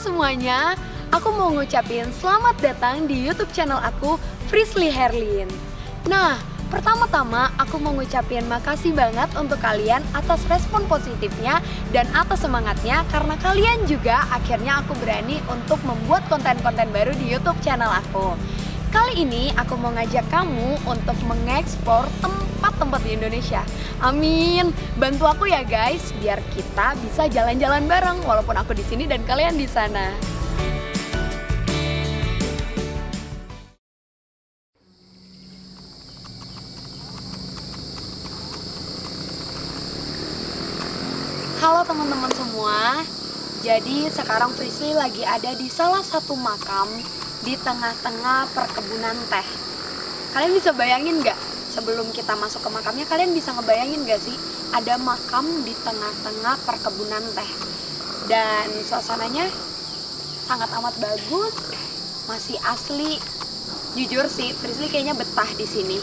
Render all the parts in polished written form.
semuanya, aku mau ngucapin selamat datang di YouTube channel aku, Frisly Herlin. Nah, pertama-tama aku mau ngucapin makasih banget untuk kalian atas respon positifnya dan atas semangatnya, karena kalian juga akhirnya aku berani untuk membuat konten-konten baru di YouTube channel aku. Kali ini aku mau ngajak kamu untuk mengekspor tempat-tempat di Indonesia. Amin. Bantu aku ya guys, biar kita bisa jalan-jalan bareng walaupun aku di sini dan kalian di sana. Halo teman-teman semua. Jadi sekarang Frisly lagi ada di salah satu makam di tengah-tengah perkebunan teh. Kalian bisa bayangin nggak? Sebelum kita masuk ke makamnya, kalian bisa ngebayangin nggak sih? Ada makam di tengah-tengah perkebunan teh. Dan suasananya sangat amat bagus, masih asli. Jujur sih, Frisly kayaknya betah di sini.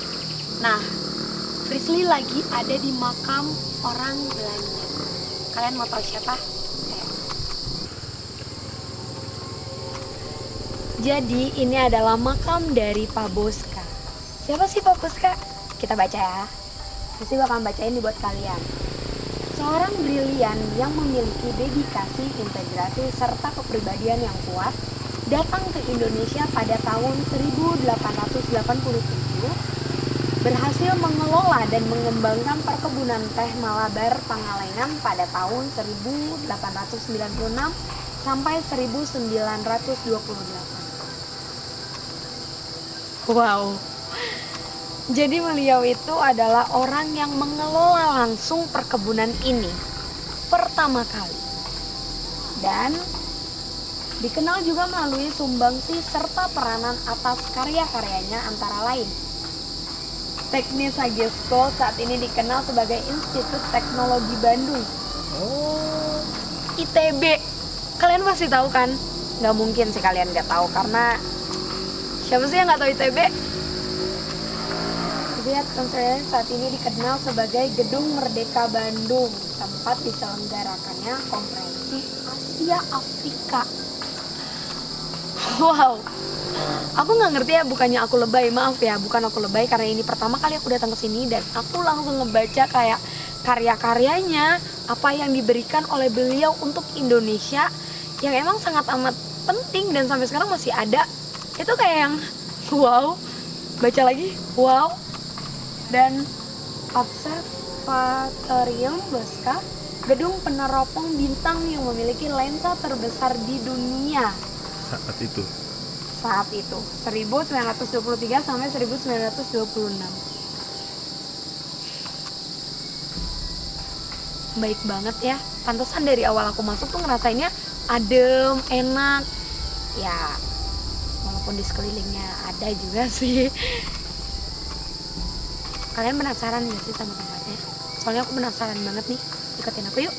Nah, Frisly lagi ada di makam orang Belanda. Kalian mau tahu siapa? Jadi ini adalah makam dari Pak Boska. Siapa sih Pak Boska? Kita baca ya. Pasti bakal bacain nih buat kalian. Seorang brilian yang memiliki dedikasi, integrasi, serta kepribadian yang kuat, datang ke Indonesia pada tahun 1887, berhasil mengelola dan mengembangkan perkebunan teh Malabar Pangalengan pada tahun 1896 sampai 1928. Wow. Jadi beliau itu adalah orang yang mengelola langsung perkebunan ini pertama kali. Dan dikenal juga melalui sumbangsi serta peranan atas karya-karyanya, antara lain Teknis Hagesco saat ini dikenal sebagai Institut Teknologi Bandung. Oh, ITB. Kalian pasti tahu kan? Nggak mungkin sih kalian nggak tahu, karena siapa sih yang nggak tahu ITB? Lihat, saat ini dikenal sebagai Gedung Merdeka Bandung, tempat diselenggarakannya Konferensi Asia Afrika. Wow, aku nggak ngerti ya, bukannya aku lebay, maaf ya, bukan aku lebay, karena ini pertama kali aku datang ke sini dan aku langsung ngebaca kayak karya-karyanya, apa yang diberikan oleh beliau untuk Indonesia, yang emang sangat amat penting dan sampai sekarang masih ada. Itu kayak yang wow, baca lagi, wow. Dan Observatorium Boska, gedung peneropong bintang yang memiliki lensa terbesar di dunia saat itu 1923 sampai 1926. Baik banget ya, pantesan dari awal aku masuk tuh ngerasainnya adem, enak ya, walaupun di sekelilingnya ada juga sih. Kalian penasaran gak sih sama tempatnya? Soalnya aku penasaran banget nih. Ikutin aku yuk.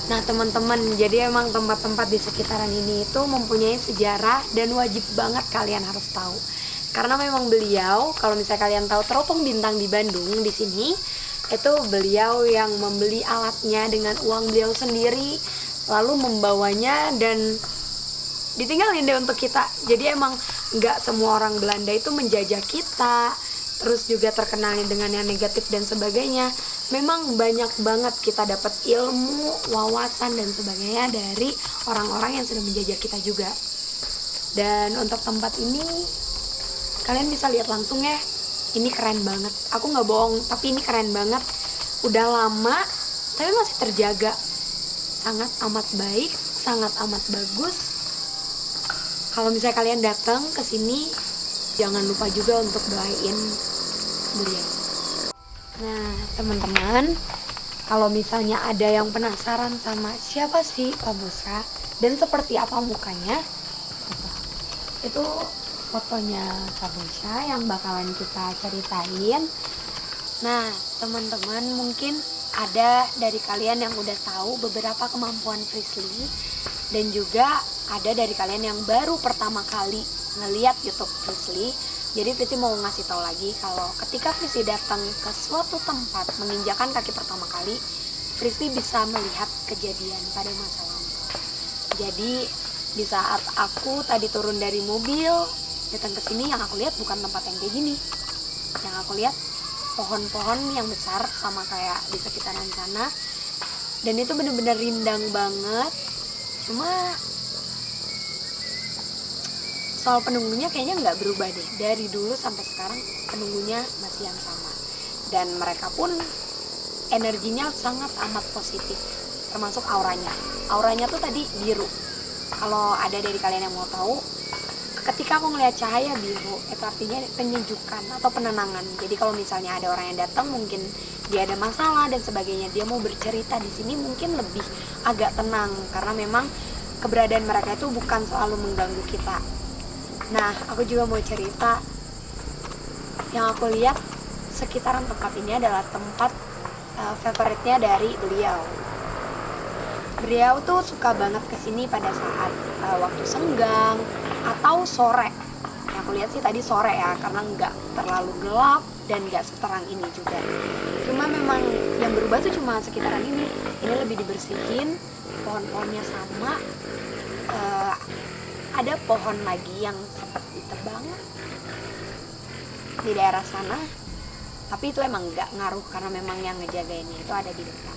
Nah teman-teman, jadi emang tempat-tempat di sekitaran ini itu mempunyai sejarah dan wajib banget kalian harus tahu. Karena memang beliau, kalau misalnya kalian tahu teropong bintang di Bandung di sini, itu beliau yang membeli alatnya dengan uang beliau sendiri, lalu membawanya dan ditinggalin deh untuk kita. Jadi emang nggak semua orang Belanda itu menjajah kita, terus juga terkenalnya dengan yang negatif dan sebagainya. Memang banyak banget kita dapat ilmu, wawasan dan sebagainya dari orang-orang yang sudah menjajah kita juga. Dan untuk tempat ini kalian bisa lihat langsung ya, ini keren banget. Aku nggak bohong, tapi ini keren banget. Udah lama tapi masih terjaga, sangat amat baik, sangat amat bagus. Kalau misalnya kalian datang ke sini, jangan lupa juga untuk doain beliau. Nah teman-teman, kalau misalnya ada yang penasaran sama siapa sih Pak Boska dan seperti apa mukanya, Itu fotonya Kabusha yang bakalan kita ceritain. Nah, teman-teman mungkin ada dari kalian yang udah tahu beberapa kemampuan Frisly, dan juga ada dari kalian yang baru pertama kali ngeliat YouTube Frisly. Jadi Frisly mau ngasih tahu lagi kalau ketika Frisly datang ke suatu tempat menginjakan kaki pertama kali, Frisly bisa melihat kejadian pada masa lalu. Jadi di saat aku tadi turun dari mobil datang ke sini, yang aku lihat bukan tempat yang kayak gini. Yang aku lihat pohon-pohon yang besar sama kayak di sekitaran sana, dan itu bener-bener rindang banget. Cuma soal penunggunya kayaknya nggak berubah deh, dari dulu sampai sekarang penunggunya masih yang sama, dan mereka pun energinya sangat amat positif, termasuk auranya tuh tadi biru. Kalau ada dari kalian yang mau tahu, ketika aku ngelihat cahaya biru, itu artinya penyejukan atau penenangan. Jadi kalau misalnya ada orang yang datang, mungkin dia ada masalah dan sebagainya, dia mau bercerita di sini mungkin lebih agak tenang, karena memang keberadaan mereka itu bukan selalu mengganggu kita. Nah, aku juga mau cerita, yang aku lihat sekitaran tempat ini adalah tempat favoritnya dari beliau. Beliau tuh suka banget kesini pada saat waktu senggang atau sore. Yang aku lihat sih tadi sore ya, karena nggak terlalu gelap dan nggak seterang ini juga. Cuma memang yang berubah tuh cuma sekitaran ini. Ini lebih dibersihin, pohon-pohonnya sama. Ada pohon lagi yang sempat ditebang di daerah sana, tapi itu emang nggak ngaruh karena memang yang ngejagainnya itu ada di depan.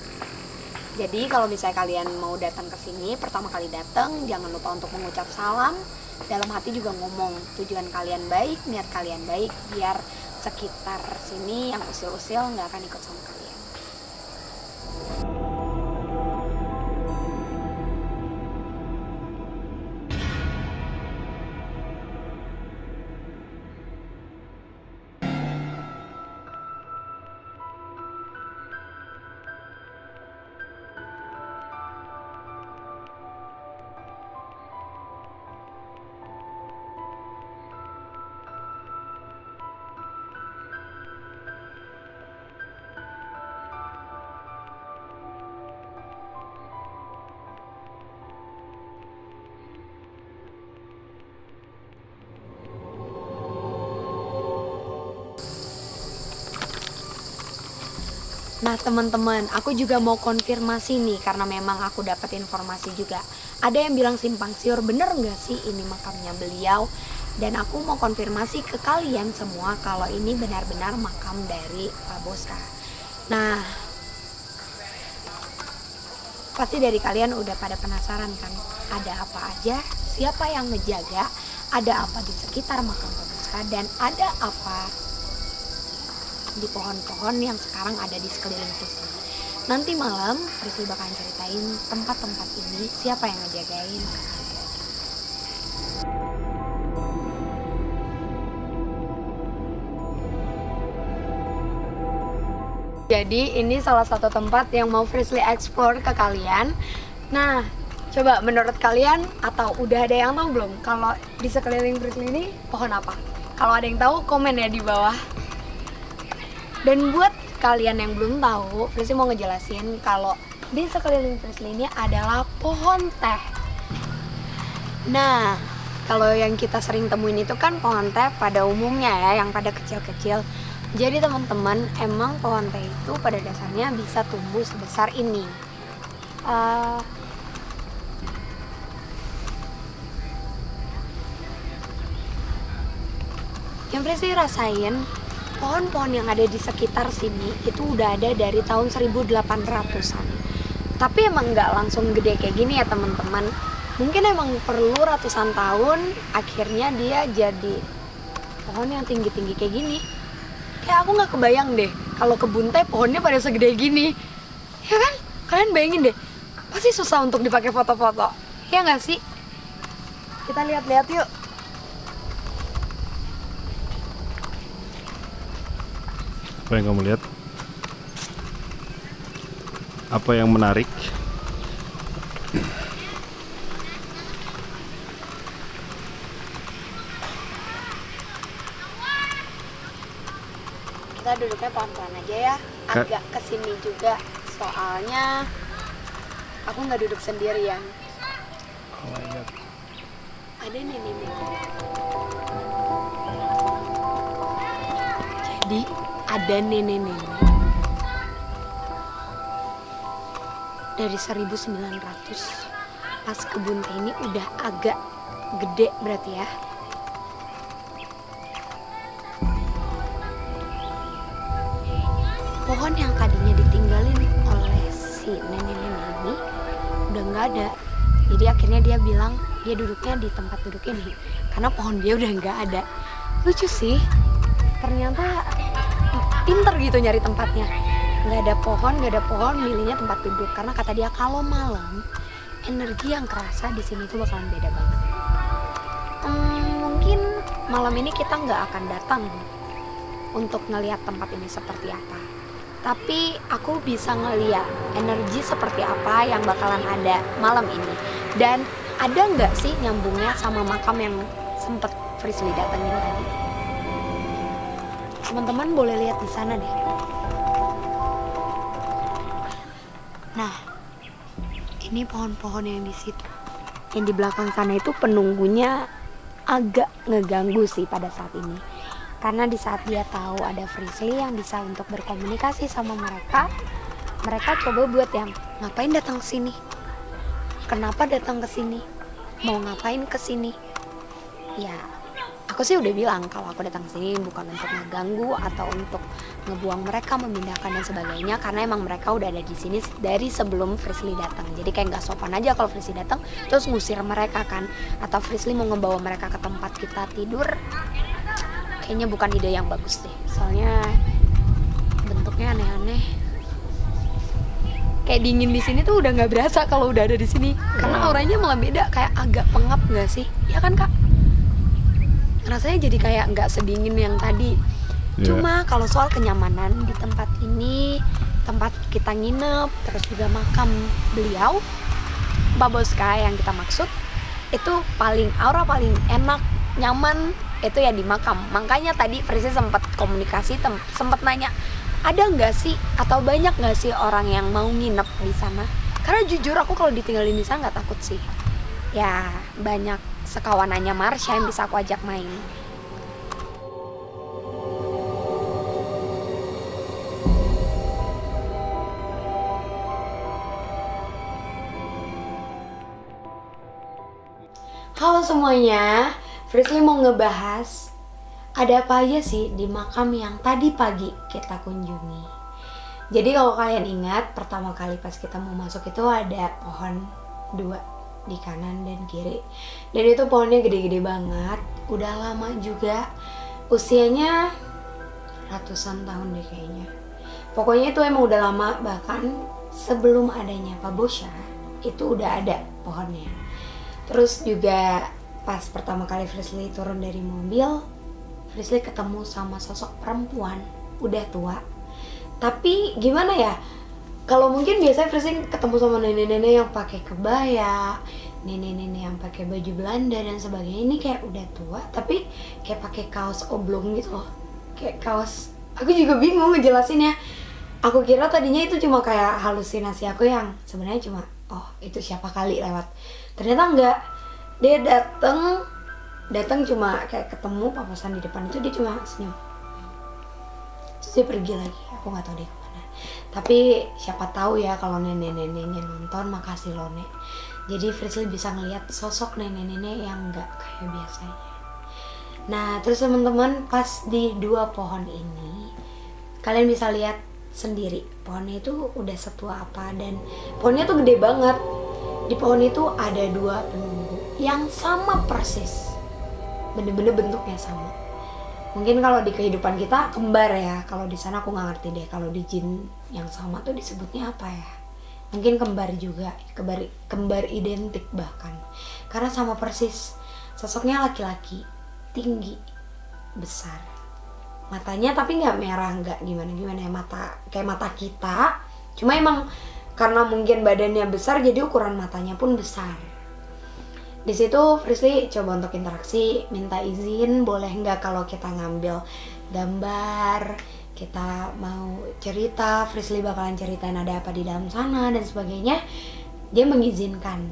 Jadi kalau misalnya kalian mau datang ke sini, pertama kali datang jangan lupa untuk mengucap salam. Dalam hati juga ngomong tujuan kalian baik, niat kalian baik, biar sekitar sini yang usil-usil nggak akan ikut sama kalian. Nah teman-teman, aku juga mau konfirmasi nih, karena memang aku dapat informasi juga. Ada yang bilang simpang siur, bener nggak sih ini makamnya beliau? Dan aku mau konfirmasi ke kalian semua kalau ini benar-benar makam dari Pak Bosra. Nah, pasti dari kalian udah pada penasaran kan, ada apa aja, siapa yang ngejaga, ada apa di sekitar makam Pak Bosra, dan ada apa di pohon-pohon yang sekarang ada di sekeliling Frisly. Nanti malam Frisly bakalan ceritain tempat-tempat ini, siapa yang ngejagain. Jadi ini salah satu tempat yang mau Frisly explore ke kalian. Nah, coba menurut kalian, atau udah ada yang tahu belum kalau di sekeliling Frisly ini pohon apa? Kalau ada yang tahu, komen ya di bawah. Dan buat kalian yang belum tahu, Frisly mau ngejelasin kalau di sekeliling Frisly ini adalah pohon teh. Nah, kalau yang kita sering temuin itu kan pohon teh pada umumnya ya, yang pada kecil-kecil. Jadi teman-teman, emang pohon teh itu pada dasarnya bisa tumbuh sebesar ini. Yang Frisly rasain, pohon-pohon yang ada di sekitar sini itu udah ada dari tahun 1800-an. Tapi emang nggak langsung gede kayak gini ya teman-teman. Mungkin emang perlu ratusan tahun, akhirnya dia jadi pohon yang tinggi-tinggi kayak gini. Kayak aku nggak kebayang deh kalau kebun teh pohonnya pada segede gini. Ya kan? Kalian bayangin deh, pasti susah untuk dipakai foto-foto. Ya nggak sih? Kita lihat-lihat yuk. Apa yang kamu lihat? Apa yang menarik? kita duduknya pelan-pelan aja ya, agak kesini juga, soalnya aku nggak duduk sendirian. Oh my God. Ada nenek. Jadi ada nenek dari 1900. Pas kebun teh ini udah agak gede berarti ya. Pohon yang tadinya ditinggalin oleh si nenek-nenek ini udah nggak ada. Jadi akhirnya dia bilang dia duduknya di tempat duduk ini karena pohon dia udah nggak ada. Lucu sih, ternyata pinter gitu nyari tempatnya. Nggak ada pohon, milihnya tempat duduk karena kata dia kalau malam energi yang kerasa di sini tuh bakalan beda banget. Mungkin malam ini kita nggak akan datang untuk ngelihat tempat ini seperti apa. Tapi aku bisa ngeliat energi seperti apa yang bakalan ada malam ini. Dan ada nggak sih nyambungnya sama makam yang sempet Frisly datengin tadi? Teman-teman boleh lihat di sana deh. Nah, ini pohon-pohon yang di situ. Yang di belakang sana itu penunggunya agak ngeganggu sih pada saat ini. Karena di saat dia tahu ada Frisly yang bisa untuk berkomunikasi sama mereka, mereka coba buat yang ngapain datang ke sini? Kenapa datang ke sini? Mau ngapain ke sini? Ya, aku sih udah bilang kalau aku datang ke sini bukan untuk ngeganggu atau untuk ngebuang mereka, memindahkan dan sebagainya, karena emang mereka udah ada di sini dari sebelum Frisly datang. Jadi kayak nggak sopan aja kalau Frisly datang terus ngusir mereka kan, atau Frisly mau ngebawa mereka ke tempat kita tidur. Kayaknya bukan ide yang bagus deh, soalnya bentuknya aneh-aneh. Kayak dingin di sini tuh udah nggak berasa kalau udah ada di sini, karena auranya malah beda, kayak agak pengap nggak sih? Ya kan kak? Rasanya jadi kayak nggak sedingin yang tadi. Cuma kalau soal kenyamanan di tempat ini, tempat kita nginep, terus juga makam beliau, Pak Boska yang kita maksud, itu aura paling enak, nyaman itu ya di makam. Makanya tadi Frisly sempat komunikasi, sempat nanya, ada nggak sih atau banyak nggak sih orang yang mau nginep di sana? Karena jujur aku kalau ditinggalin di sana nggak takut sih. Ya banyak sekawanannya Marsha yang bisa aku ajak main. Halo semuanya, Frisly mau ngebahas ada apa aja sih di makam yang tadi pagi kita kunjungi. Jadi kalau kalian ingat, pertama kali pas kita mau masuk itu ada pohon 2 di kanan dan kiri. Dan itu pohonnya gede-gede banget, udah lama juga, usianya ratusan tahun deh kayaknya. Pokoknya itu emang udah lama, bahkan sebelum adanya Pak Bosya itu udah ada pohonnya. Terus juga pas pertama kali Frisly turun dari mobil, Frisly ketemu sama sosok perempuan udah tua. Tapi gimana ya? Kalau mungkin biasanya Frisly ketemu sama nenek-nenek yang pakai kebaya, nenek-nenek yang pakai baju Belanda dan sebagainya, ini kayak udah tua tapi kayak pakai kaos oblong gitu loh. Kayak kaos. Aku juga bingung ngejelasinnya. Aku kira tadinya itu cuma kayak halusinasi aku yang sebenarnya cuma itu siapa kali lewat. Ternyata enggak, dia datang cuma kayak ketemu papasan di depan itu, dia cuma senyum terus dia pergi lagi. Aku nggak tahu dia kemana, tapi siapa tahu ya kalau nenek-neneknya nonton, makasih loh nek. Jadi Frisly bisa ngelihat sosok nenek-nenek yang nggak kayak biasanya. Nah terus teman-teman, pas di 2 pohon ini kalian bisa lihat sendiri pohonnya itu udah setua apa, dan pohonnya tuh gede banget. Di pohon itu ada 2 penunggu yang sama persis, bener-bener bentuknya sama. Mungkin kalau di kehidupan kita kembar ya, kalau di sana aku nggak ngerti deh. Kalau di jin yang sama tuh disebutnya apa ya? Mungkin kembar juga, kembar identik bahkan, karena sama persis. Sosoknya laki-laki, tinggi, besar, matanya tapi nggak merah, nggak gimana ya, mata kayak mata kita, cuma emang karena mungkin badannya besar jadi ukuran matanya pun besar. Di situ Frisly coba untuk interaksi, minta izin boleh nggak kalau kita ngambil gambar, kita mau cerita, Frisly bakalan ceritain ada apa di dalam sana dan sebagainya. Dia mengizinkan.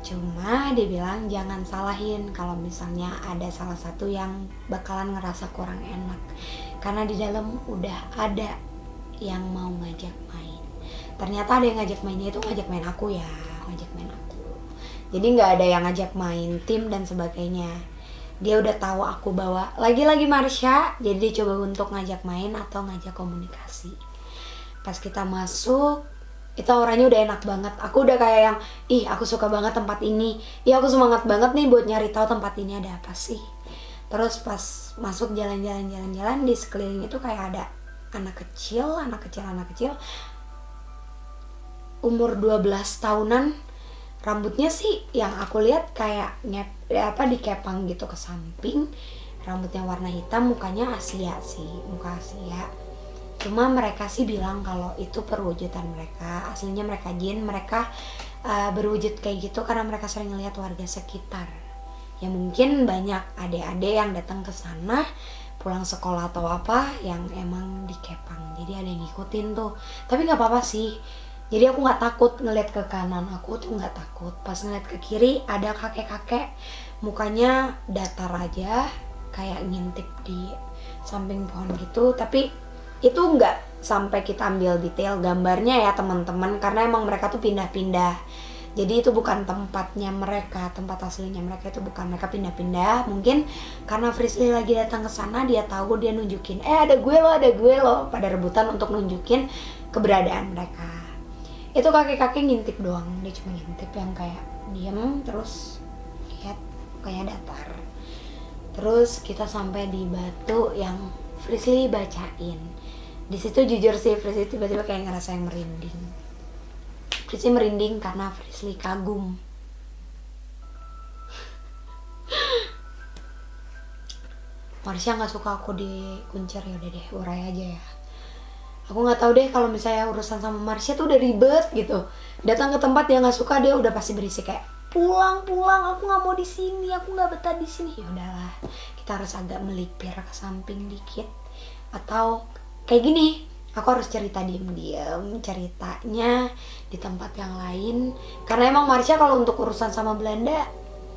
Cuma dia bilang jangan salahin kalau misalnya ada salah satu yang bakalan ngerasa kurang enak. Karena di dalam udah ada yang mau ngajak main. Ternyata ada yang ngajak mainnya itu ngajak main aku ya, ngajak main aku. Jadi nggak ada yang ngajak main tim dan sebagainya. Dia udah tahu aku bawa lagi-lagi Marsha, jadi dia coba untuk ngajak main atau ngajak komunikasi. Pas kita masuk, itu auranya udah enak banget. Aku udah kayak yang, ih aku suka banget tempat ini. Ih aku semangat banget nih buat nyari tahu tempat ini ada apa sih. Terus pas masuk jalan-jalan di sekeliling itu kayak ada anak kecil umur 12 tahunan. Rambutnya sih yang aku lihat kayak dikepang gitu ke samping. Rambutnya warna hitam, mukanya Asia sih, muka Asia. Cuma mereka sih bilang kalau itu perwujudan mereka. Aslinya mereka jin, mereka berwujud kayak gitu karena mereka sering ngelihat warga sekitar. Ya mungkin banyak adik-adik yang datang ke sana pulang sekolah atau apa yang emang dikepang. Jadi ada yang ngikutin tuh. Tapi nggak apa-apa sih. Jadi aku nggak takut ngeliat ke kanan, aku tuh nggak takut. Pas ngeliat ke kiri ada kakek-kakek, mukanya datar aja, kayak ngintip di samping pohon gitu. Tapi itu nggak sampai kita ambil detail gambarnya ya teman-teman, karena emang mereka tuh pindah-pindah. Jadi itu bukan tempatnya mereka, tempat aslinya mereka itu bukan, mereka pindah-pindah. Mungkin karena Frisly lagi datang ke sana, dia tahu, dia nunjukin, ada gue loh, pada rebutan untuk nunjukin keberadaan mereka. Itu kakek-kakek ngintip doang, dia cuma ngintip yang kayak diem terus lihat kayak datar. Terus kita sampai di batu yang Frisly bacain. Di situ jujur sih Frisly tiba-tiba kayak ngerasa yang merinding. Frisly merinding karena Frisly kagum. Marsha nggak suka aku dikuncir, ya udah deh urai aja ya. Aku nggak tahu deh kalau misalnya urusan sama Marsha tuh udah ribet gitu. Datang ke tempat dia nggak suka, dia udah pasti berisik kayak pulang, aku nggak mau di sini, aku nggak betah di sini. Ya udahlah, kita harus agak melipir ke samping dikit. Atau kayak gini, aku harus cerita diam-diam ceritanya di tempat yang lain. Karena emang Marsha kalau untuk urusan sama Belanda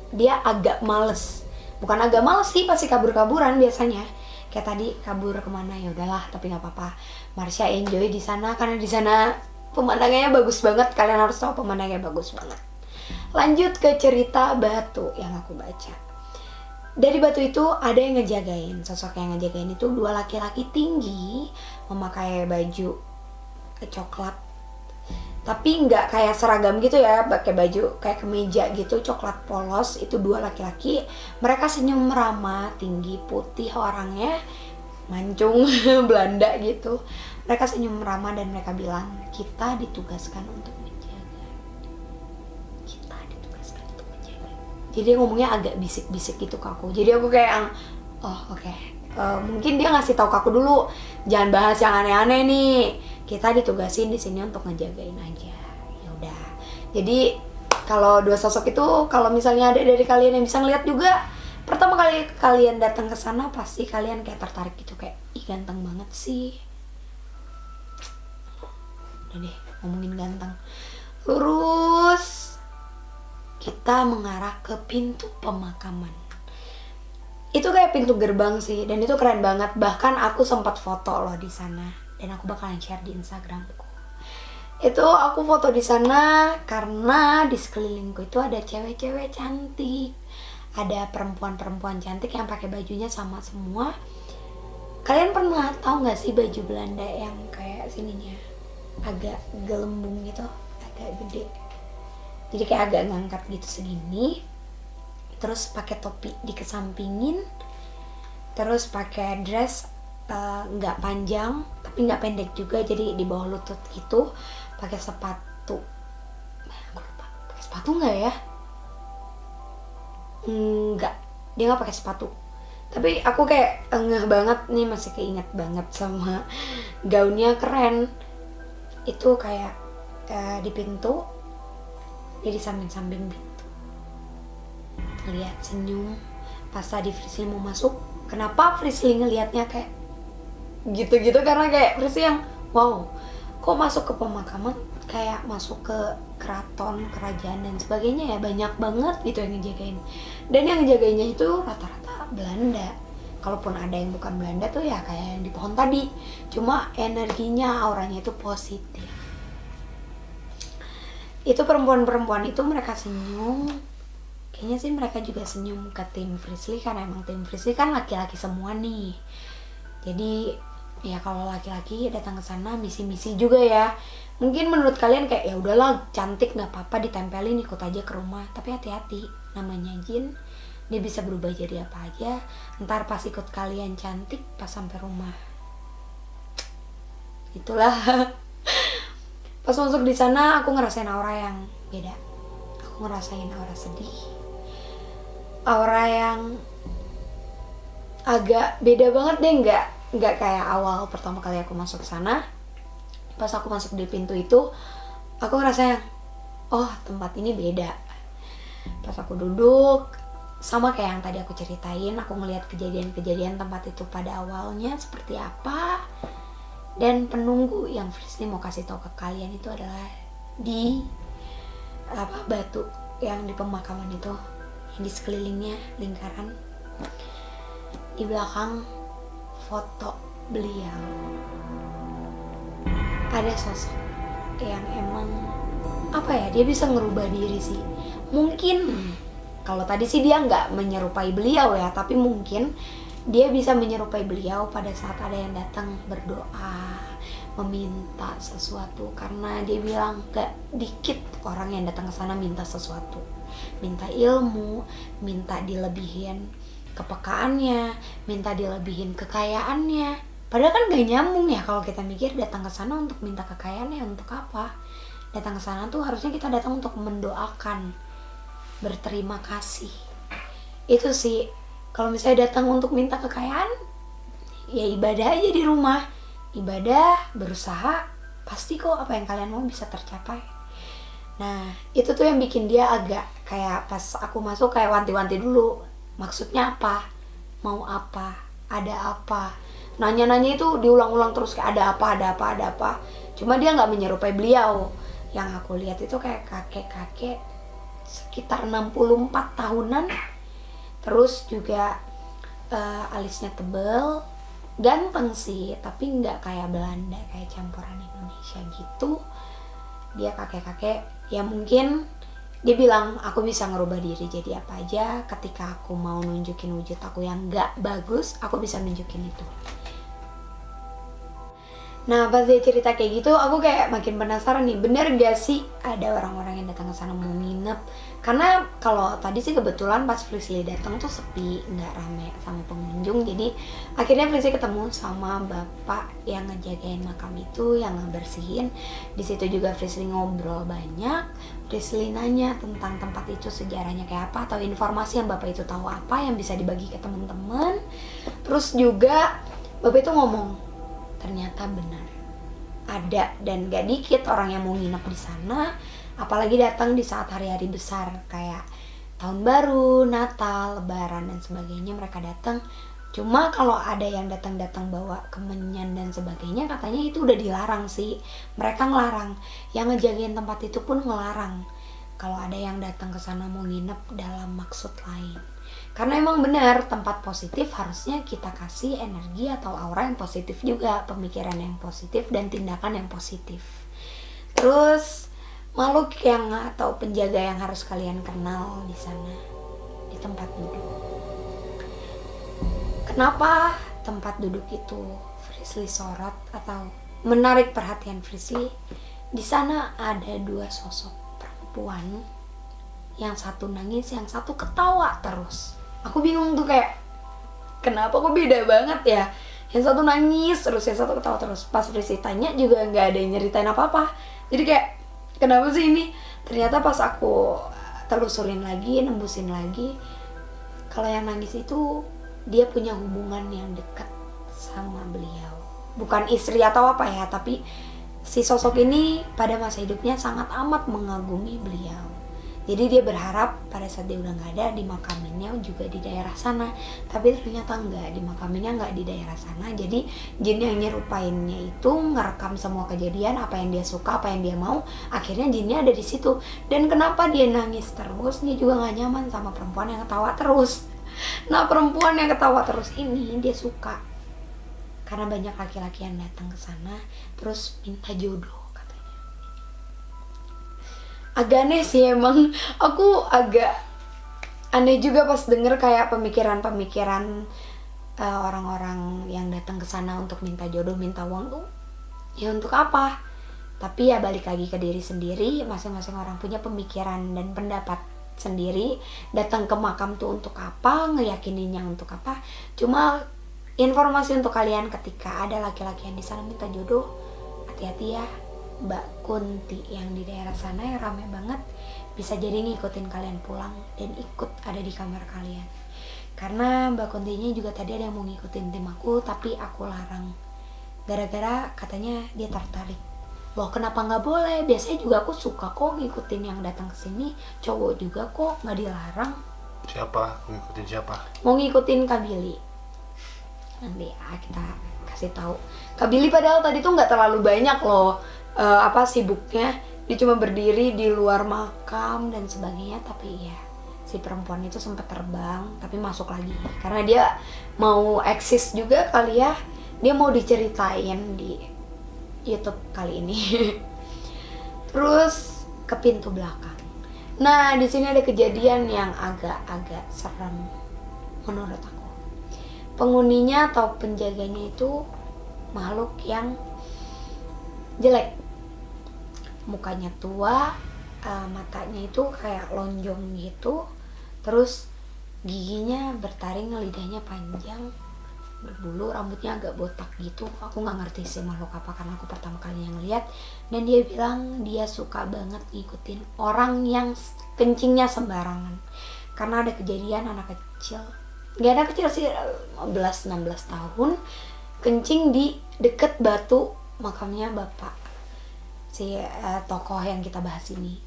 dia agak males. Bukan agak males sih, pasti kabur-kaburan biasanya. Kayak tadi kabur kemana, ya udahlah, tapi nggak apa-apa. Marsha enjoy di sana karena di sana pemandangannya bagus banget. Kalian harus tahu pemandangannya bagus banget. Lanjut ke cerita batu yang aku baca. Dari batu itu ada yang ngejagain. Sosok yang ngejagain itu dua laki-laki tinggi, memakai baju coklat. Tapi nggak kayak seragam gitu ya, pakai baju kayak kemeja gitu, coklat polos. Itu dua laki-laki, mereka senyum ramah, tinggi, putih orangnya, mancung Belanda gitu. Mereka senyum ramah dan mereka bilang, kita ditugaskan untuk menjaga. Kita ditugaskan untuk menjaga. Jadi ngomongnya agak bisik-bisik gitu ke aku. Jadi aku kayak, oh oke. Mungkin dia ngasih tahu ke aku dulu, jangan bahas yang aneh-aneh nih. Kita ditugasin di sini untuk ngejagain aja. Ya udah. Jadi kalau dua sosok itu, kalau misalnya ada dari kalian yang bisa ngeliat juga, pertama kali kalian datang ke sana pasti kalian kayak tertarik gitu, kayak ih ganteng banget sih. Udah deh, ngomongin ganteng. Lurus. Kita mengarah ke pintu pemakaman. Itu kayak pintu gerbang sih, dan itu keren banget. Bahkan aku sempat foto loh di sana. Dan aku bakalan share di Instagramku. Itu aku foto di sana karena di sekelilingku itu ada cewek-cewek cantik, ada perempuan-perempuan cantik yang pakai bajunya sama semua. Kalian pernah tahu nggak sih baju Belanda yang kayak sininya agak gelembung gitu, agak gede, jadi kayak agak ngangkat gitu segini, terus pakai topi dikesampingin, terus pakai dress nggak panjang tapi nggak pendek juga, jadi di bawah lutut gitu, pakai sepatu. Aku lupa pakai sepatu nggak ya, nggak, dia nggak pakai sepatu. Tapi aku kayak ngeh banget nih, masih keinget banget sama gaunnya, keren. Itu kayak di pintu, dia di samping-samping pintu, lihat senyum. Pas tadi Frisly mau masuk, kenapa Frisly ngelihatnya kayak gitu-gitu, karena kayak Frisly yang wow, kok masuk ke pemakaman kayak masuk ke keraton, kerajaan dan sebagainya ya, banyak banget gitu yang ngejagain. Dan yang ngejagainnya itu rata-rata Belanda. Kalaupun ada yang bukan Belanda tuh ya kayak yang di pohon tadi, cuma energinya, auranya itu positif. Itu perempuan-perempuan itu mereka senyum. Kayaknya sih mereka juga senyum ke tim Frisly, karena emang tim Frisly kan laki-laki semua nih. Jadi ya kalau laki-laki datang ke sana misi-misi juga ya. Mungkin menurut kalian kayak ya udahlah cantik nggak apa-apa ditempelin, ikut aja ke rumah. Tapi hati-hati, namanya jin, dia bisa berubah jadi apa aja. Ntar pas ikut kalian cantik, pas sampai rumah itulah. Pas masuk di sana aku ngerasain aura yang beda. Aku ngerasain aura sedih, aura yang agak beda banget deh, nggak kayak awal pertama kali aku masuk sana. Pas aku masuk di pintu itu, aku ngerasa yang oh tempat ini beda. Pas aku duduk, sama kayak yang tadi aku ceritain, aku ngelihat kejadian-kejadian tempat itu pada awalnya seperti apa. Dan penunggu yang Frisly mau kasih tahu ke kalian itu adalah di batu yang di pemakaman itu, yang di sekelilingnya lingkaran, di belakang foto beliau ada sosok yang emang apa ya, dia bisa ngerubah diri sih. Mungkin kalau tadi sih dia nggak menyerupai beliau ya, tapi mungkin dia bisa menyerupai beliau pada saat ada yang datang berdoa meminta sesuatu. Karena dia bilang gak dikit orang yang datang ke sana minta sesuatu, minta ilmu, minta dilebihin kepekaannya, minta dilebihin kekayaannya. Padahal kan gak nyambung ya kalau kita mikir, datang ke sana untuk minta kekayaannya untuk apa? Datang ke sana tuh harusnya kita datang untuk mendoakan, berterima kasih. Itu sih, kalau misalnya datang untuk minta kekayaan, ya ibadah aja di rumah. Ibadah, berusaha, pasti kok apa yang kalian mau bisa tercapai. Nah, itu tuh yang bikin dia agak kayak pas aku masuk kayak wanti-wanti dulu. Maksudnya apa? Mau apa? Ada apa? Nanya-nanya itu diulang-ulang terus, kayak ada apa, ada apa, ada apa. Cuma dia nggak menyerupai beliau. Yang aku lihat itu kayak kakek-kakek sekitar 64 tahunan. Terus juga alisnya tebel, ganteng sih, tapi nggak kayak Belanda, kayak campuran Indonesia gitu. Dia kakek-kakek ya, mungkin dia bilang aku bisa ngerubah diri jadi apa aja. Ketika aku mau nunjukin wujud aku yang nggak bagus, aku bisa nunjukin itu. Nah pas dia cerita kayak gitu, aku kayak makin penasaran nih, bener gak sih ada orang-orang yang datang ke sana mau nginep? Karena kalau tadi sih kebetulan pas Frisly datang tuh sepi, nggak rame sama pengunjung. Jadi akhirnya Frisly ketemu sama bapak yang ngejagain makam itu, yang ngebersihin. Di situ juga Frisly ngobrol banyak. Frisly nanya tentang tempat itu sejarahnya kayak apa, atau informasi yang bapak itu tahu apa yang bisa dibagi ke teman-teman. Terus juga bapak itu ngomong, ternyata benar ada dan gak dikit orang yang mau nginep di sana, apalagi datang di saat hari-hari besar kayak tahun baru, Natal, Lebaran dan sebagainya. Mereka datang. Cuma kalau ada yang datang bawa kemenyan dan sebagainya, katanya itu udah dilarang sih. Mereka ngelarang, yang ngejagain tempat itu pun ngelarang kalau ada yang datang ke sana mau nginep dalam maksud lain. Karena emang benar, tempat positif harusnya kita kasih energi atau aura yang positif juga, pemikiran yang positif dan tindakan yang positif. Terus makhluk yang atau penjaga yang harus kalian kenal di sana, di tempat duduk. Kenapa tempat duduk itu Frisly sorot atau menarik perhatian Frisly? Di sana ada dua sosok perempuan, yang satu nangis, yang satu ketawa terus. Aku bingung tuh kayak, kenapa kok beda banget ya? Yang satu nangis terus, yang satu ketawa terus. Pas Frisly tanya juga nggak ada yang nyeritain apa-apa. Jadi kayak, kenapa sih ini? Ternyata pas aku telusurin lagi, nembusin lagi, kalau yang nangis itu dia punya hubungan yang dekat sama beliau. Bukan istri atau apa ya, tapi si sosok ini pada masa hidupnya sangat amat mengagumi beliau. Jadi dia berharap pada saat dia udah nggak ada dimakaminnya juga di daerah sana, tapi ternyata nggak, dimakaminnya nggak di daerah sana. Jadi jin yang nyerupainnya itu ngerekam semua kejadian, apa yang dia suka, apa yang dia mau, akhirnya jinnya ada di situ. Dan kenapa dia nangis terus? Dia juga nggak nyaman sama perempuan yang ketawa terus. Nah, perempuan yang ketawa terus ini dia suka karena banyak laki-laki yang datang ke sana terus minta jodoh. Agak aneh sih emang, aku agak aneh juga pas denger kayak pemikiran-pemikiran orang-orang yang datang ke sana untuk minta jodoh, minta uang tuh ya untuk apa? Tapi ya balik lagi ke diri sendiri, masing-masing orang punya pemikiran dan pendapat sendiri. Datang ke makam tuh untuk apa, ngeyakininya untuk apa. Cuma informasi untuk kalian, ketika ada laki-laki yang di sana minta jodoh, hati-hati ya. Mbak Kunti yang di daerah sana yang rame banget bisa jadi ngikutin kalian pulang dan ikut ada di kamar kalian. Karena Mbak Kuntinya juga tadi ada yang mau ngikutin tim aku, tapi aku larang gara-gara katanya dia tertarik. Loh, kenapa nggak boleh? Biasanya juga aku suka kok ngikutin yang datang ke sini, cowok juga kok, nggak dilarang. Siapa? Ngikutin siapa? Mau ngikutin Kak Billy. Nanti ya kita kasih tahu. Kak Billy padahal tadi tuh nggak terlalu banyak loh sibuknya, dia cuma berdiri di luar makam dan sebagainya. Tapi ya si perempuan itu sempat terbang tapi masuk lagi karena dia mau eksis juga kali ya, dia mau diceritain di YouTube kali ini. Terus ke pintu belakang. Nah, di sini ada kejadian yang agak-agak serem menurut aku. Penghuninya atau penjaganya itu makhluk yang jelek. Mukanya tua, matanya itu kayak lonjong gitu, terus giginya bertaring, lidahnya panjang, berbulu, rambutnya agak botak gitu. Aku nggak ngerti sih makhluk apa karena aku pertama kali yang lihat. Dan dia bilang dia suka banget ngikutin orang yang kencingnya sembarangan. Karena ada kejadian anak kecil, nggak anak kecil sih, 15-16 tahun, kencing di deket batu makamnya bapak si tokoh yang kita bahas ini.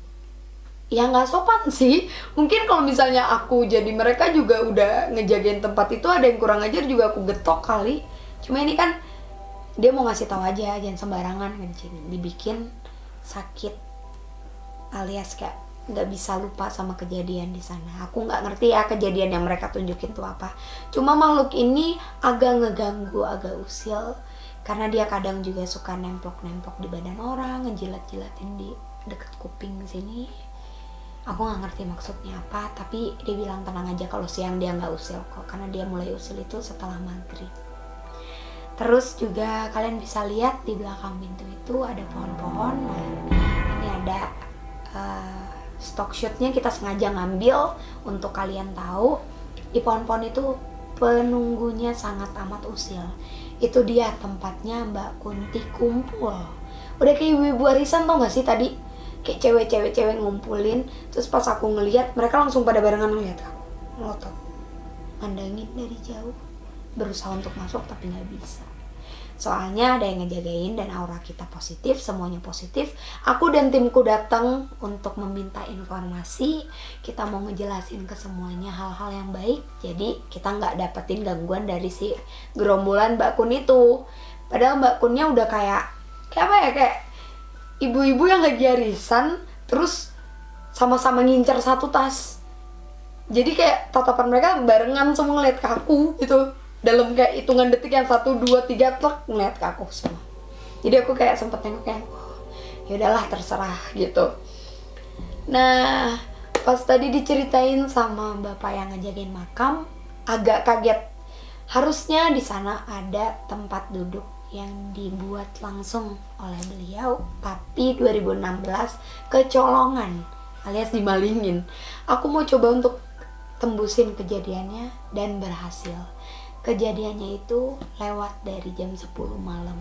Ya nggak sopan sih. Mungkin kalau misalnya aku jadi mereka juga udah ngejagain tempat itu, ada yang kurang ajar juga aku getok kali. Cuma ini kan dia mau ngasih tahu aja, jangan sembarangan kencing, dibikin sakit alias kayak nggak bisa lupa sama kejadian di sana. Aku nggak ngerti ya kejadian yang mereka tunjukin tuh apa. Cuma makhluk ini agak ngeganggu, agak usil. Karena dia kadang juga suka nempok-nempok di badan orang, ngejilat-jilatin di deket kuping sini. Aku nggak ngerti maksudnya apa, tapi dia bilang tenang aja kalau siang dia nggak usil kok, karena dia mulai usil itu setelah maghrib. Terus juga kalian bisa lihat di belakang pintu itu ada pohon-pohon. Nah, ini ada stock shootnya, kita sengaja ngambil untuk kalian tahu. Di pohon-pohon itu penunggunya sangat amat usil. Itu dia tempatnya Mbak Kunti kumpul. Udah kayak ibu-ibu arisan, tau gak sih tadi? Kayak cewek-cewek ngumpulin. Terus pas aku ngeliat, mereka langsung pada barengan ngeliat aku, melotot, mandangin dari jauh, berusaha untuk masuk tapi gak bisa. Soalnya ada yang ngejagain dan aura kita positif, semuanya positif. Aku dan timku datang untuk meminta informasi. Kita mau ngejelasin ke semuanya hal-hal yang baik. Jadi kita nggak dapetin gangguan dari si gerombolan Mbak Kun itu. Padahal Mbak Kunnya udah kayak apa ya, kayak ibu-ibu yang lagi arisan terus sama-sama ngincer satu tas. Jadi kayak tatapan mereka barengan semua ngeliat ke aku gitu. Dalam kayak hitungan detik yang 1, 2, 3 tlak ngeliat ke aku semua. Jadi aku kayak sempet nengok kayak, ya udahlah terserah gitu. Nah, pas tadi diceritain sama bapak yang ngejagain makam, agak kaget. Harusnya di sana ada tempat duduk yang dibuat langsung oleh beliau, tapi 2016 kecolongan alias dimalingin. Aku mau coba untuk tembusin kejadiannya dan berhasil. Kejadiannya itu lewat dari jam 10 malam.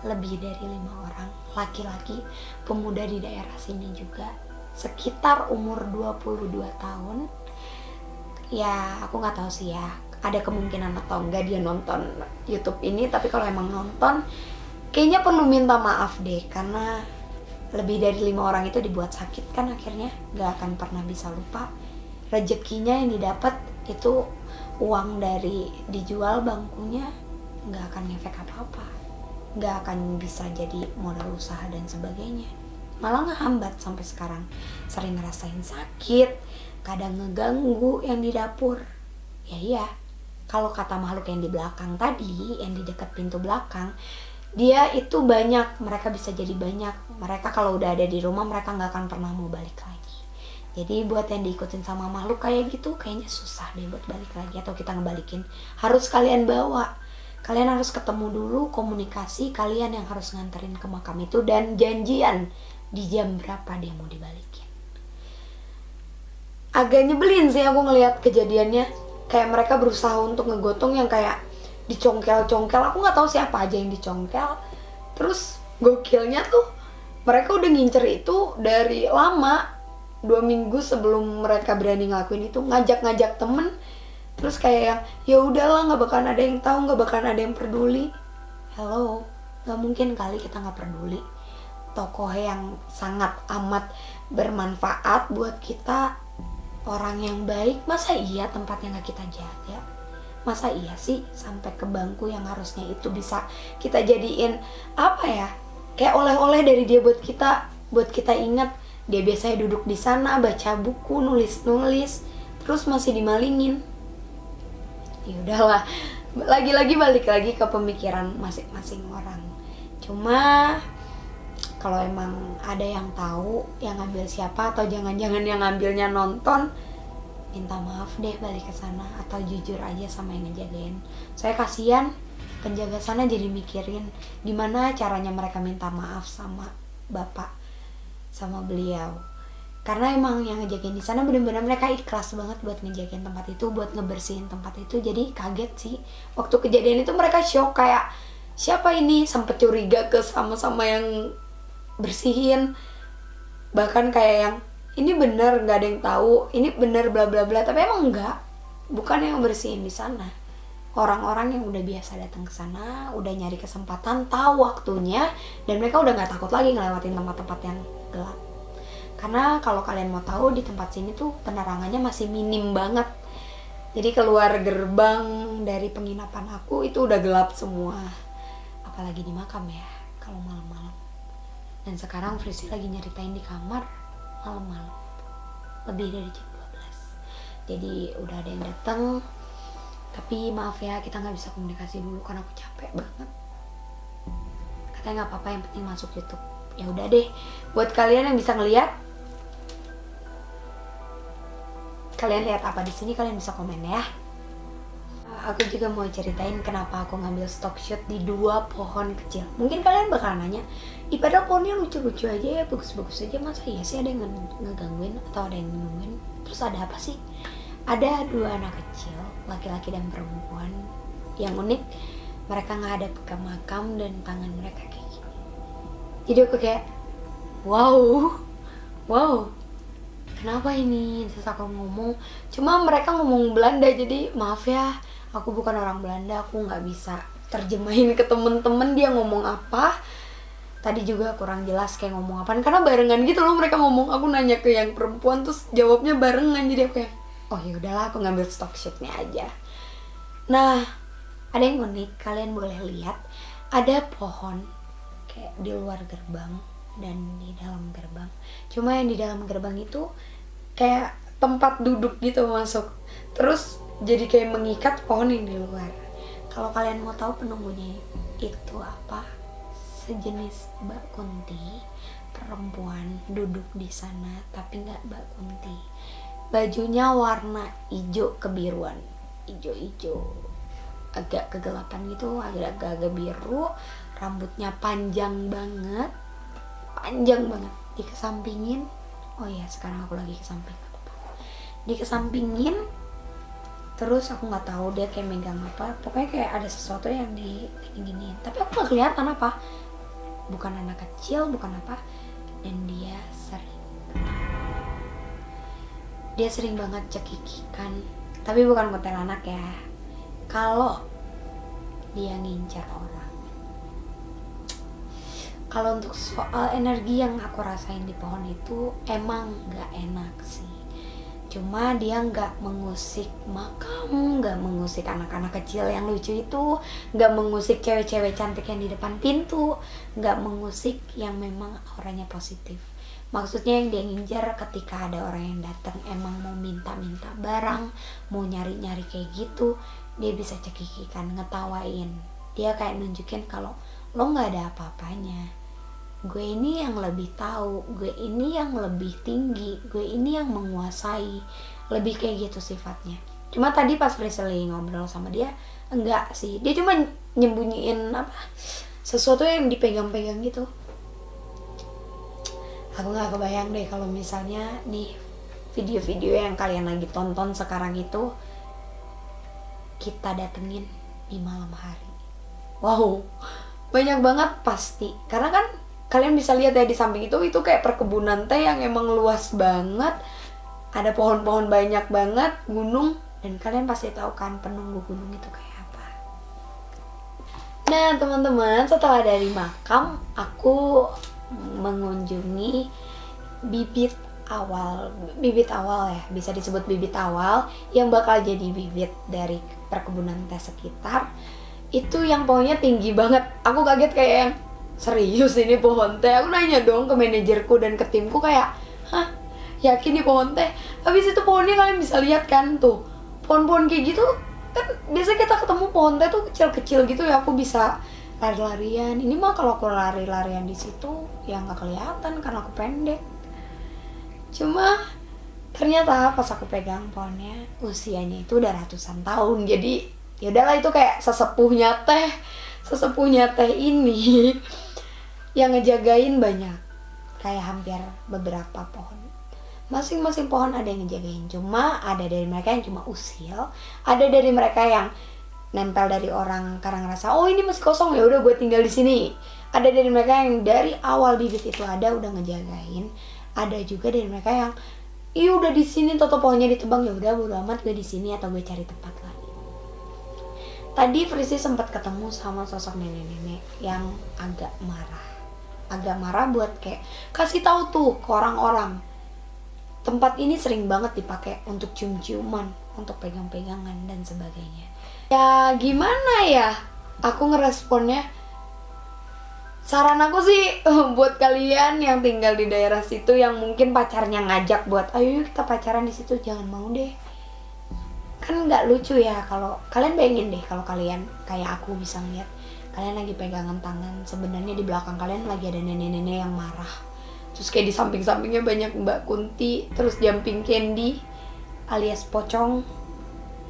Lebih dari 5 orang laki-laki, pemuda di daerah sini juga, sekitar umur 22 tahun. Ya aku gak tahu sih ya, ada kemungkinan atau enggak dia nonton YouTube ini. Tapi kalau emang nonton, kayaknya perlu minta maaf deh, karena lebih dari 5 orang itu dibuat sakit kan, akhirnya gak akan pernah bisa lupa. Rezekinya yang didapat itu uang dari dijual bangkunya gak akan ngefek apa-apa, gak akan bisa jadi modal usaha dan sebagainya, malah ngehambat sampai sekarang. Sering ngerasain sakit, kadang ngeganggu yang di dapur. Ya iya, kalau kata makhluk yang di belakang tadi, yang di dekat pintu belakang, dia itu banyak, mereka bisa jadi banyak. Mereka kalau udah ada di rumah, mereka gak akan pernah mau balik lagi. Jadi buat yang diikutin sama makhluk kayak gitu, kayaknya susah deh buat balik lagi atau kita ngebalikin. Harus kalian bawa, kalian harus ketemu dulu, komunikasi, kalian yang harus nganterin ke makam itu, dan janjian di jam berapa dia mau dibalikin. Agak nyebelin sih aku ngelihat kejadiannya, kayak mereka berusaha untuk ngegotong yang kayak dicongkel-congkel. Aku nggak tahu siapa aja yang dicongkel. Terus gokilnya tuh mereka udah ngincer itu dari lama, 2 minggu sebelum mereka berani ngelakuin itu, ngajak-ngajak temen. Terus kayak yang ya udahlah, nggak bakalan ada yang tahu, nggak bakalan ada yang peduli. Hello, nggak mungkin kali kita nggak peduli. Tokoh yang sangat amat bermanfaat buat kita, orang yang baik, masa iya tempatnya nggak kita jaga? Masa iya sih sampai ke bangku yang harusnya itu bisa kita jadiin apa ya, kayak oleh-oleh dari dia buat kita ingat. Dia biasanya duduk di sana baca buku, nulis-nulis, terus masih dimalingin. Ya udahlah, lagi-lagi balik lagi ke pemikiran masing-masing orang. Cuma kalau emang ada yang tahu yang ngambil siapa, atau jangan-jangan yang ngambilnya nonton, minta maaf deh balik ke sana, atau jujur aja sama yang ngejagain. Saya kasihan penjaga sana jadi mikirin gimana caranya mereka minta maaf sama bapak, sama beliau. Karena emang yang ngejagain di sana benar-benar mereka ikhlas banget buat ngejagain tempat itu, buat ngebersihin tempat itu. Jadi kaget sih waktu kejadian itu, mereka shock kayak siapa ini, sempet curiga ke sama-sama yang bersihin, bahkan kayak yang ini bener nggak ada yang tahu, ini bener bla bla bla. Tapi emang enggak, bukan yang bersihin di sana, orang-orang yang udah biasa datang ke sana, udah nyari kesempatan, tahu waktunya, dan mereka udah nggak takut lagi ngelewatin tempat-tempat yang gelap. Karena kalau kalian mau tahu, di tempat sini tuh penerangannya masih minim banget. Jadi keluar gerbang dari penginapan aku itu udah gelap semua, apalagi di makam ya kalau malam-malam. Dan sekarang Frisi lagi nyeritain di kamar malam-malam, lebih dari jam 12. Jadi udah ada yang datang, tapi maaf ya kita nggak bisa komunikasi dulu karena aku capek banget. Katanya nggak apa-apa, yang penting masuk YouTube. Ya udah deh, buat kalian yang bisa ngeliat, kalian lihat apa di sini, kalian bisa komen ya. Aku juga mau ceritain kenapa aku ngambil stock shot di 2 pohon kecil. Mungkin kalian bakal nanya, ih padahal pohonnya lucu-lucu aja ya, bagus-bagus aja, masa iya sih ada yang ngegangguin atau ada yang nungguin? Terus ada apa sih? Ada 2 anak kecil, laki-laki dan perempuan. Yang unik, mereka ngadep ke makam dan tangan mereka kayak gini. Jadi aku kayak, wow, kenapa ini? Terus aku ngomong, cuma mereka ngomong Belanda, jadi maaf ya, aku bukan orang Belanda, aku nggak bisa terjemahin ke temen-temen dia ngomong apa. Tadi juga kurang jelas kayak ngomong apaan, karena barengan gitu loh mereka ngomong. Aku nanya ke yang perempuan, terus jawabnya barengan, jadi aku kayak, oh ya udahlah, aku ngambil stock shotnya aja. Nah, ada yang unik, kalian boleh lihat, ada pohon kayak di luar gerbang dan di dalam gerbang. Cuma yang di dalam gerbang itu kayak tempat duduk gitu masuk, terus jadi kayak mengikat pohon yang di luar. Kalau kalian mau tahu penunggunya itu apa, sejenis Mbak Kunti, perempuan duduk di sana, tapi nggak Mbak Kunti. Bajunya warna hijau kebiruan, hijau-hijau, agak kegelapan gitu, agak biru. Rambutnya panjang banget, dikesampingin. Oh ya, sekarang aku lagi kesamping, dikesampingin. Terus aku nggak tahu dia kayak megang apa, pokoknya kayak ada sesuatu yang di gini. Tapi aku nggak kelihatan apa, bukan anak kecil, bukan apa. Dan dia sering banget cekikikan, tapi bukan kuntilanak ya. Kalau dia ngincar orang, Kalau untuk soal energi yang aku rasain di pohon itu emang gak enak sih. Cuma dia gak mengusik makam, gak mengusik anak-anak kecil yang lucu itu, gak mengusik cewek-cewek cantik yang di depan pintu, gak mengusik yang memang auranya positif. Maksudnya yang dia nginjar ketika ada orang yang datang emang mau minta-minta barang, mau nyari-nyari kayak gitu, dia bisa cekikikan, ngetawain. Dia kayak nunjukin kalau lo gak ada apa-apanya. Gue ini yang lebih tahu, gue ini yang lebih tinggi, gue ini yang menguasai. Lebih kayak gitu sifatnya. Cuma tadi pas Presley ngobrol sama dia, enggak sih. Dia cuma nyembunyiin sesuatu yang dipegang-pegang gitu. Aku gak kebayang deh kalau misalnya nih video-video yang kalian lagi tonton sekarang itu kita datengin di malam hari. Wow, banyak banget pasti. Karena kan kalian bisa lihat ya di samping itu kayak perkebunan teh yang emang luas banget. Ada pohon-pohon banyak banget, gunung, dan kalian pasti tahu kan penunggu gunung itu kayak apa. Nah teman-teman, setelah dari makam, aku mengunjungi bibit awal ya, bisa disebut bibit awal yang bakal jadi bibit dari perkebunan teh sekitar. Itu yang pohonnya tinggi banget. Aku kaget kayak yang serius ini pohon teh. Aku nanya dong ke manajerku dan ke timku kayak, hah, yakin nih pohon teh? Habis itu pohonnya kalian bisa lihat kan tuh, pohon-pohon kayak gitu kan biasanya kita ketemu pohon teh tuh kecil-kecil gitu ya, aku bisa lari-larian. Ini mah kalau aku lari-larian di situ ya nggak kelihatan karena aku pendek. Cuma ternyata pas aku pegang pohonnya usianya itu udah ratusan tahun. Jadi ya udahlah, itu kayak sesepuhnya teh ini yang ngejagain banyak, kayak hampir beberapa pohon. Masing-masing pohon ada yang ngejagain. Cuma ada dari mereka yang cuma usil, ada dari mereka yang nempel dari orang karena ngerasa oh ini masih kosong ya udah gue tinggal di sini. Ada dari mereka yang dari awal bibit itu ada udah ngejagain. Ada juga dari mereka yang udah di sini toto pohonnya ditebang, ya udah bodo amat gue di sini atau gue cari tempat lagi. Tadi Frisi sempat ketemu sama sosok nenek-nenek yang agak marah buat kayak kasih tahu tuh ke orang-orang tempat ini sering banget dipakai untuk cium-ciuman, untuk pegang-pegangan dan sebagainya. Ya gimana ya aku ngeresponnya, saran aku sih buat kalian yang tinggal di daerah situ yang mungkin pacarnya ngajak buat ayo kita pacaran di situ, jangan mau deh. Kan nggak lucu ya kalau kalian bayangin deh kalau kalian kayak aku bisa ngeliat kalian lagi pegangan tangan, sebenarnya di belakang kalian lagi ada nenek-nenek yang marah. Terus kayak di samping-sampingnya banyak Mbak Kunti, terus Jumping Candy alias pocong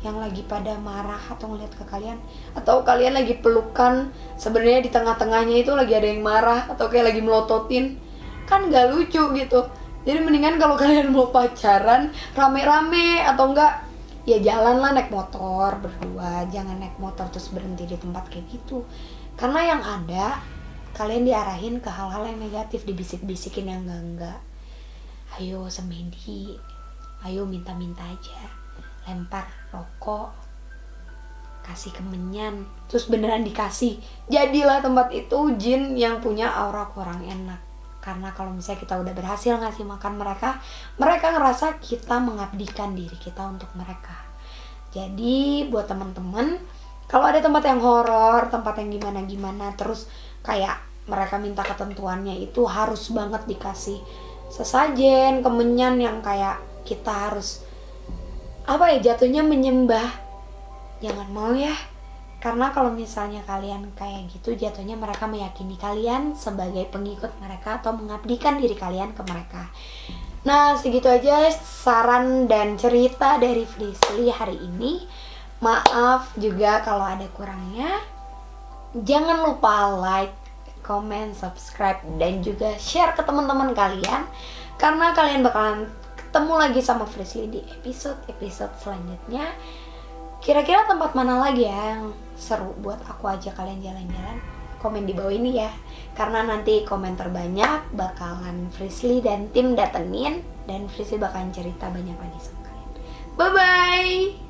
yang lagi pada marah atau ngeliat ke kalian, atau kalian lagi pelukan, sebenarnya di tengah-tengahnya itu lagi ada yang marah atau kayak lagi melototin. Kan nggak lucu gitu. Jadi mendingan kalau kalian mau pacaran rame-rame atau enggak ya jalanlah naik motor berdua, jangan naik motor terus berhenti di tempat kayak gitu. Karena yang ada kalian diarahin ke hal-hal yang negatif, dibisik-bisikin yang enggak. Ayo semedi, ayo minta-minta aja, lempar rokok, kasih kemenyan, terus beneran dikasih. Jadilah tempat itu jin yang punya aura kurang enak. Karena kalau misalnya kita udah berhasil ngasih makan mereka ngerasa kita mengabdikan diri kita untuk mereka. Jadi buat teman-teman, kalau ada tempat yang horor, tempat yang gimana-gimana, terus kayak mereka minta ketentuannya itu harus banget dikasih sesajen, kemenyan yang kayak kita harus jatuhnya menyembah. Jangan mau ya. Karena kalau misalnya kalian kayak gitu, jatuhnya mereka meyakini kalian sebagai pengikut mereka atau mengabdikan diri kalian ke mereka. Nah, segitu aja saran dan cerita dari Frisly hari ini. Maaf juga kalau ada kurangnya. Jangan lupa like, comment, subscribe, dan juga share ke teman-teman kalian. Karena kalian bakalan ketemu lagi sama Frisly di episode selanjutnya. Kira-kira tempat mana lagi ya yang seru buat aku ajak kalian jalan-jalan? Komen di bawah ini ya. Karena nanti komen terbanyak bakalan Frisly dan tim datengin, dan Frisly bakalan cerita banyak lagi sama kalian. Bye-bye!